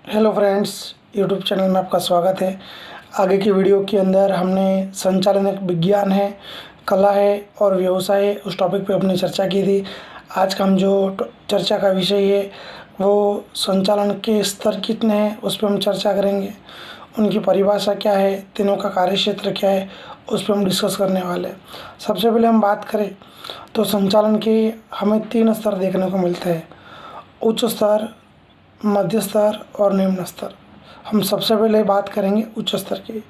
Hello friends, YouTube channel में आपका स्वागत है। आगे की वीडियो के अंदर हमने संचालन एक विज्ञान है, कला है और व्यवसाय है, उस टॉपिक पे अपनी चर्चा की थी। आज का हम जो चर्चा का विषय है वो संचालन के स्तर कितने हैं उस पर हम चर्चा करेंगे। उनकी परिभाषा क्या है, तीनों का कार्यक्षेत्र क्या है, उस पर हम डिस्कस करने वाले हैं। सबसे पहले हम बात करें तो संचालन के हमें 3 स्तर देखने को मिलते हैं: उच्च स्तर, मध्य स्तर और निम्न स्तर। हम सबसे पहले बात करेंगे उच्च स्तर की।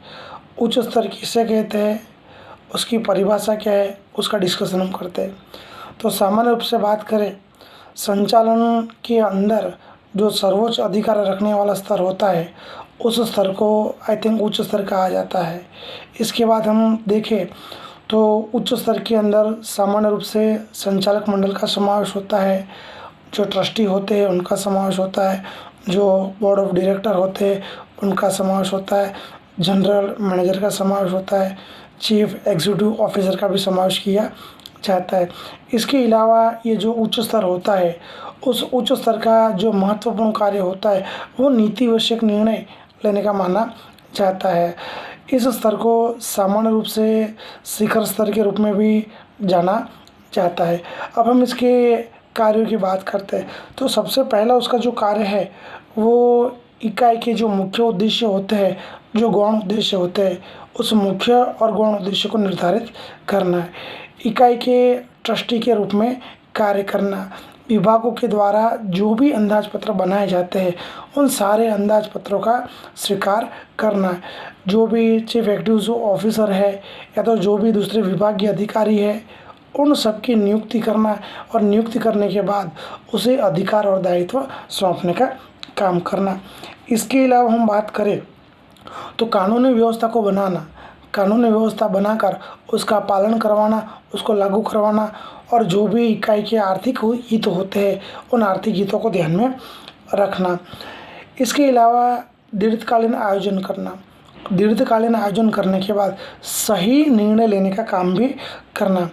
उच्च स्तर किसे कहते हैं, उसकी परिभाषा क्या है, उसका डिस्कशन हम करते हैं। तो सामान्य रूप से बात करें, संचालन के अंदर जो सर्वोच्च अधिकार रखने वाला स्तर होता है उस स्तर को आई थिंक उच्च स्तर कहा जाता है। इसके बाद हम देखें तो उच्च स्तर के अंदर सामान्य रूप से संचालक मंडल का समावेश होता है, जो ट्रस्टी होते हैं उनका समावेश होता है, जो बोर्ड ऑफ डायरेक्टर होते हैं उनका समावेश होता है, जनरल मैनेजर का समावेश होता है, चीफ एग्जीक्यूटिव ऑफिसर का भी समावेश किया जाता है। इसके अलावा ये जो उच्च स्तर होता है, उस उच्च स्तर का जो महत्वपूर्ण कार्य होता है वो नीति विषयक निर्णय लेने का माना जाता है। इस स्तर को सामान्य रूप से शिखर स्तर के रूप में भी जाना जाता है। अब हम इसके कार्यों की बात करते हैं तो सबसे पहला उसका जो कार्य है वो इकाई के जो मुख्य उद्देश्य होते हैं, जो गौण उद्देश्य होते हैं, उस मुख्य और गौण उद्देश्य को निर्धारित करना है। इकाई के ट्रस्टी के रूप में कार्य करना, विभागों के द्वारा जो भी अंदाजपत्र बनाए जाते हैं उन सारे अंदाजपत्रों का स्वीकार करना है। जो भी चीफ एग्जीक्यूटिव ऑफिसर है या तो जो भी दूसरे विभागीय अधिकारी है उन सबकी नियुक्ति करना और नियुक्ति करने के बाद उसे अधिकार और दायित्व सौंपने का काम करना। इसके अलावा हम बात करें तो कानूनी व्यवस्था को बनाना, कानूनी व्यवस्था बनाकर उसका पालन करवाना, उसको लागू करवाना और जो भी इकाई के आर्थिक हित होते हैं उन आर्थिक हितों को ध्यान में रखना। इसके अलावा दीर्घकालीन आयोजन करना, दीर्घकालीन आयोजन करने के बाद सही निर्णय लेने का काम भी करना।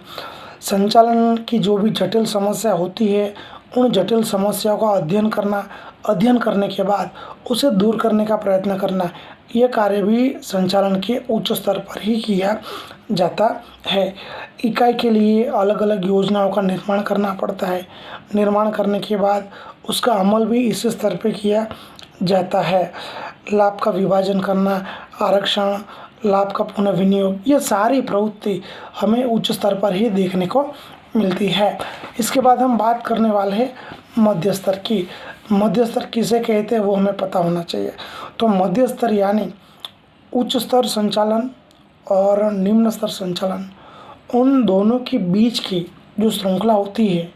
संचालन की जो भी जटिल समस्या होती है उन जटिल समस्याओं का अध्ययन करना, अध्ययन करने के बाद उसे दूर करने का प्रयत्न करना, यह कार्य भी संचालन के उच्च स्तर पर ही किया जाता है। इकाई के लिए अलग अलग योजनाओं का निर्माण करना पड़ता है। निर्माण करने के बाद उसका अमल भी इस स्तर पर किया जाता है। लाभ का विभाजन करना, आरक्षण, लाभ का पुनर्विनियोग, ये सारी प्रवृत्ति हमें उच्च स्तर पर ही देखने को मिलती है। इसके बाद हम बात करने वाले हैं मध्य स्तर की। मध्य स्तर किसे कहते हैं वो हमें पता होना चाहिए। तो मध्य स्तर यानी उच्च स्तर संचालन और निम्न स्तर संचालन, उन दोनों के बीच की जो श्रृंखला होती है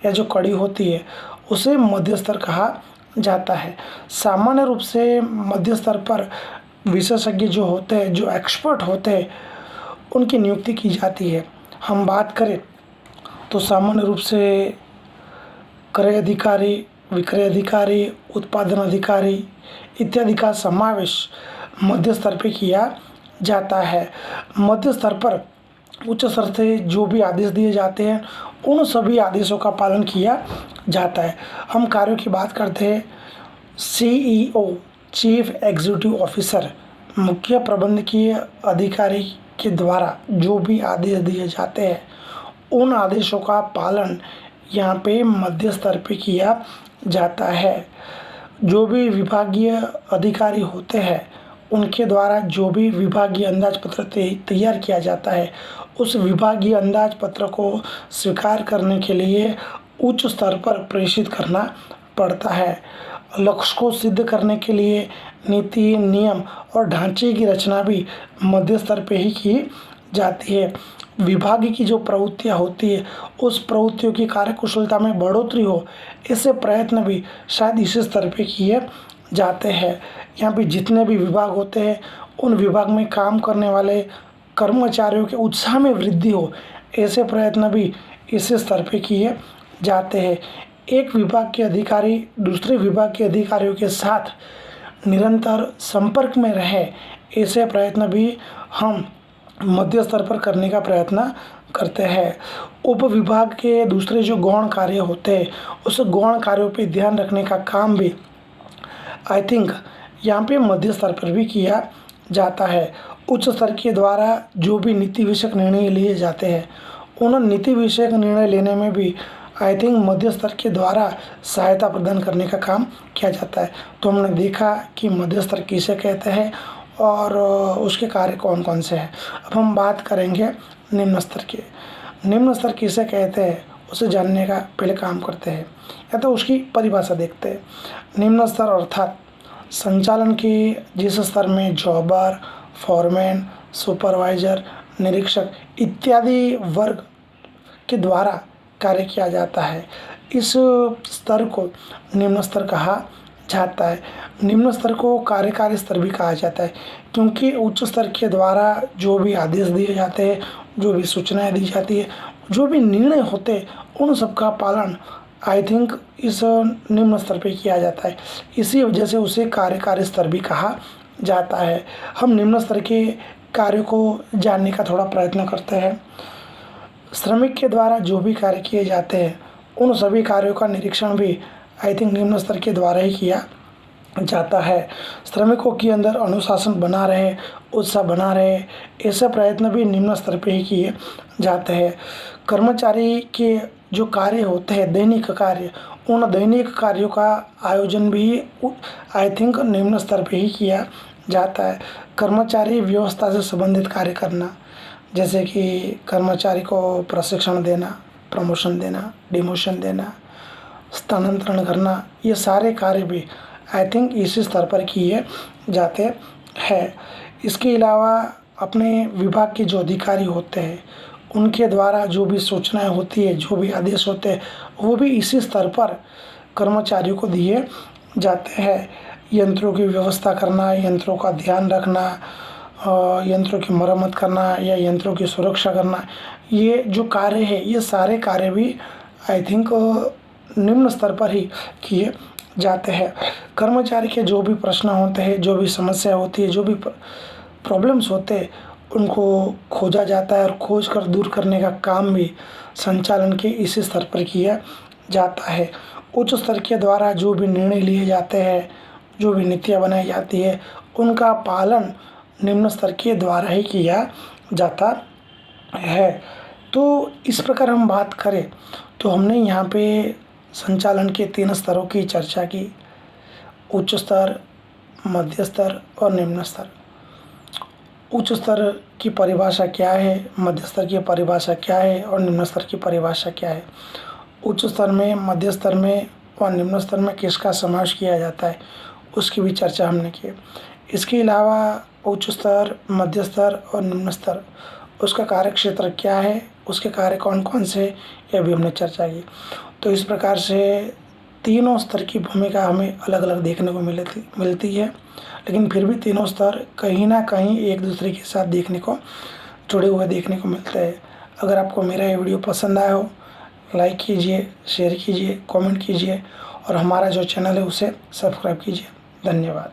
या जो कड़ी होती है उसे मध्य स्तर कहा जाता है। सामान्य रूप से मध्य स्तर पर विशेषज्ञ जो होते हैं, जो एक्सपर्ट होते हैं, उनकी नियुक्ति की जाती है। हम बात करें तो सामान्य रूप से क्रय अधिकारी, विक्रय अधिकारी, उत्पादन अधिकारी इत्यादि का समावेश मध्य स्तर पे किया जाता है। मध्य स्तर पर उच्च स्तर से जो भी आदेश दिए जाते हैं उन सभी आदेशों का पालन किया जाता है। हम कार्यों की बात करते हैं। CEO, चीफ एग्जीक्यूटिव ऑफिसर, मुख्य प्रबंधकीय अधिकारी के द्वारा जो भी आदेश दिए जाते हैं उन आदेशों का पालन यहाँ पे मध्य स्तर पे किया जाता है। जो भी विभागीय अधिकारी होते हैं उनके द्वारा जो भी विभागीय अंदाजपत्र तैयार किया जाता है उस विभागीय अंदाजपत्र को स्वीकार करने के लिए उच्च स्तर पर प्रेषित करना पड़ता है। लक्ष्य को सिद्ध करने के लिए नीति, नियम और ढांचे की रचना भी मध्य स्तर पे ही की जाती है। विभाग की जो प्रवृत्तियाँ होती है उस प्रवृत्तियों की कार्यकुशलता में बढ़ोतरी हो, ऐसे प्रयत्न भी शायद इसी स्तर पे किए जाते हैं। यहाँ पे जितने भी विभाग होते हैं उन विभाग में काम करने वाले कर्मचारियों के उत्साह में वृद्धि हो, ऐसे प्रयत्न भी इसी स्तर पे किए जाते हैं। एक विभाग के अधिकारी दूसरे विभाग के अधिकारियों के साथ निरंतर संपर्क में रहे, ऐसे प्रयत्न भी हम मध्य स्तर पर करने का प्रयत्न करते हैं। उप विभाग के दूसरे जो गौण कार्य होते हैं उस गौण कार्यों पे ध्यान रखने का काम भी आई थिंक यहाँ पे मध्य स्तर पर भी किया जाता है। उच्च स्तर के द्वारा जो भी नीति विषयक निर्णय लिए जाते हैं, उन नीति विषयक निर्णय लेने में भी आई थिंक मध्य स्तर के द्वारा सहायता प्रदान करने का काम किया जाता है। तो हमने देखा कि मध्य स्तर किसे कहते हैं और उसके कार्य कौन कौन से हैं। अब हम बात करेंगे निम्न स्तर के। निम्न स्तर किसे कहते हैं उसे जानने का पहले काम करते हैं, या तो उसकी परिभाषा देखते हैं। निम्न स्तर अर्थात संचालन की जिस स्तर में जॉबर, फॉरमैन, सुपरवाइजर, निरीक्षक इत्यादि वर्ग के द्वारा कार्य किया जाता है, इस स्तर को निम्न स्तर कहा जाता है। निम्न स्तर को कार्यकारी स्तर भी कहा जाता है, क्योंकि उच्च स्तर के द्वारा जो भी आदेश दिए जाते हैं, जो भी सूचनाएं दी जाती है, जो भी निर्णय होते हैं, उन सब का पालन आई थिंक इस निम्न स्तर पे किया जाता है। इसी वजह से उसे कार्यकारी स्तर भी कहा जाता है। हम निम्न स्तर के कार्य को जानने का थोड़ा प्रयत्न करते हैं। श्रमिक के द्वारा जो भी कार्य किए जाते हैं, उन सभी कार्यों का निरीक्षण भी आई थिंक निम्न स्तर के द्वारा ही किया जाता है। श्रमिकों के अंदर अनुशासन बना रहे, उत्साह बना रहे, ऐसे प्रयत्न भी निम्न स्तर पे ही किए जाते हैं। कर्मचारी के जो कार्य होते हैं, दैनिक कार्य, उन दैनिक कार्यों का आयोजन भी आई थिंक निम्न स्तर पे ही किया जाता है। कर्मचारी व्यवस्था से संबंधित कार्य करना, जैसे कि कर्मचारी को प्रशिक्षण देना, प्रमोशन देना, डिमोशन देना, स्थानांतरण करना, ये सारे कार्य भी आई थिंक इसी स्तर पर किए जाते हैं। इसके अलावा अपने विभाग के जो अधिकारी होते हैं, उनके द्वारा जो भी सूचनाएं होती है, जो भी आदेश होते हैं, वो भी इसी स्तर पर कर्मचारियों को दिए जाते हैं। यंत्रों की व्यवस्था करना, यंत्रों का ध्यान रखना, यंत्रों की मरम्मत करना या यंत्रों की सुरक्षा करना, ये जो कार्य है, ये सारे कार्य भी आई थिंक निम्न स्तर पर ही किए जाते हैं। कर्मचारी के जो भी प्रश्न होते हैं, जो भी समस्या होती है, जो भी प्रॉब्लम्स होते हैं, उनको खोजा जाता है और खोज कर दूर करने का काम भी संचालन के इसी स्तर पर किया जाता है। उच्च स्तर के द्वारा जो भी निर्णय लिए जाते हैं, जो भी नीतियाँ बनाई जाती है, उनका पालन निम्न स्तर के द्वारा ही किया जाता है। तो इस प्रकार हम बात करें तो हमने यहाँ पे संचालन के 3 स्तरों की चर्चा की: उच्च स्तर, मध्य स्तर और निम्न स्तर। उच्च स्तर की परिभाषा क्या है, मध्य स्तर की परिभाषा क्या है और निम्न स्तर की परिभाषा क्या है। उच्च स्तर में, मध्य स्तर में और निम्न स्तर में किसका समावेश किया जाता है, उसकी भी चर्चा हमने की। इसके अलावा उच्च स्तर, मध्य स्तर और निम्न स्तर, उसका कार्य क्षेत्र क्या है, उसके कार्य कौन कौन से, यह भी हमने चर्चा की। तो इस प्रकार से तीनों स्तर की भूमिका हमें अलग अलग देखने को मिलती है, लेकिन फिर भी तीनों स्तर कहीं ना कहीं एक दूसरे के साथ देखने को जुड़े हुए देखने को मिलते हैं। अगर आपको मेरा ये वीडियो पसंद आया हो, लाइक कीजिए, शेयर कीजिए, कमेंट कीजिए और हमारा जो चैनल है उसे सब्सक्राइब कीजिए। धन्यवाद।